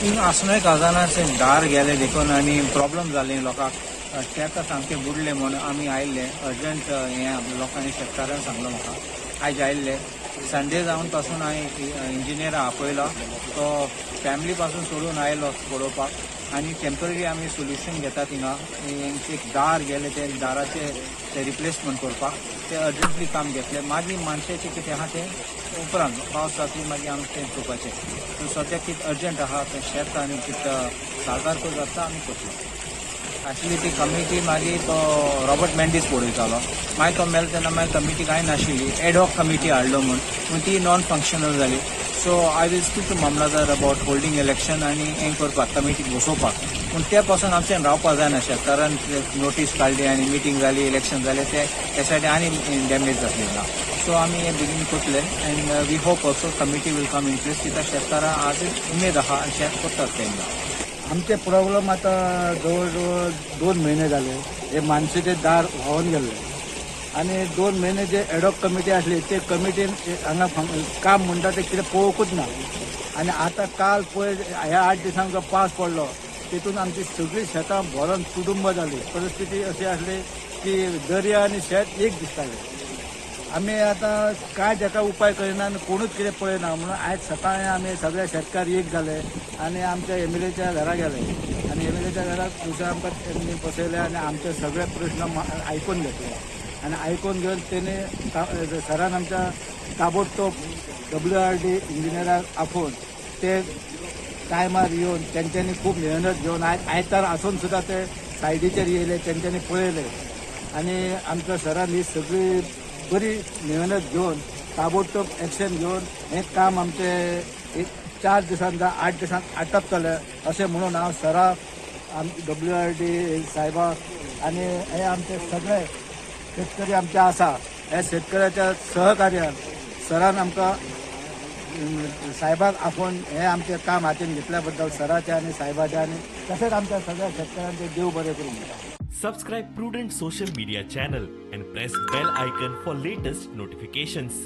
हिंग आसनोय काजानाचे दार गेले देखून आनी प्रॉब्लम जाले लोकांक तेका सामकें बुडले म्हणून आमी आयिल्ले अर्जंट हे लोकांनी शेतकारान सांगलो म्हाका आयज आयिल्ले संडे जावन पासून हांवें इंजिनियरा आपयलो तो फॅमिली पासून सोडून आयलो पळोवपाक आनी टेम्पररी आमी सोल्युशन घेतात थिंगा एक दार गेले ते दाराचे ते रिप्लेसमेंट करपाक ते अर्जंटली काम घेतले मागीर माणसाचें कितें आहा तें उपरांत पावस जातली मागीर आमकां तें चुकोवपाचें सो सद्याक कितें अर्जंट आहा तें शेत आनी कितें साकार करूं जाता आमी करतलो एक्चुअली ती कमिटी मागीर तो रॉबर्ट मेंडीस पळयतालो मागीर तो मेलो तेन्ना मागीर कमिटी कांय नाशिल्ली एडहॉक कमिटी हाडलो म्हूण ती नॉन फंक्शनल जाली so I will speak to mamlatdar about holding election आनी हें करपाक कमिटीक बसोवपाक पूण ते पासून आमच्यान रावपाक जायना शेतकारान नोटीस काडली आनी मिटींग जाली इलेक्शन जालें ते सायडी आनी डॅमेज जातलें ना सो आमी हें बेगीन करतले and we hope also committee will come in place कित्याक शेतकारां आज उमेद आहा आनी शेत करतात तेंकां आमचे प्रॉब्लेम आता जवळजवळ 2 महिने झाले हे माणसाचे दार व्हावून गेले आणि 2 महिने जे एडॉक कमिटी असली ते कमिटीन हांगा काम म्हणटा ते कितें पळोवंकूच ना आणि आता काल पळय ह्या 8 दिसांक जो पावस पडलो तितून आमची सगळी शेतां भरून तुडुंब जाली परिस्थिती अशी असली की दर्या आणि शेत एक दिसताले आमी आतां कांय ताका उपाय करिना आनी कोणूच कितें पळयना म्हणून आयज सकाळीं आमी सगळे शेतकार एक जाले आनी आमच्या एमएलएच्या घरा गेले आनी एमएलएच्या घराक थंयसर आमकां तेणी बसयले आनी आमचे सगळे प्रश्न आयकून घेतले आनी आयकून घेवन तेणी सरान आमच्या ताबडतोब WRD इंजिनियराक आपोवन ते टायमार येवन तेंच्यांनी खूब मेहनत घेवन आयतार आसून सुद्दां ते सायडीचेर येयले तेंच्यांनी पळयले आनी आमच्या सरान ही सगळी बरी मेहनत घेवन ताबडतोब एक्शन घेवन हें काम आमचें 4 दिसांत 8 दिसांत आटपतलें अशें म्हणून हांव सराक WRD साहेबाक आनी हे आमचे सगळे शेतकरी आमचे आसा हे शेतकऱ्याच्या सहकार्यान सरान आमकां साहेबाक आपोवन हें आमचें काम हातीन घेतल्या बद्दल सराचे आनी साहेबाचे आनी तशेंच आमच्या सगळ्या शेतकऱ्यांचे देव बरें करूं म्हणटा Subscribe Prudent social media channel and press bell icon for latest notifications.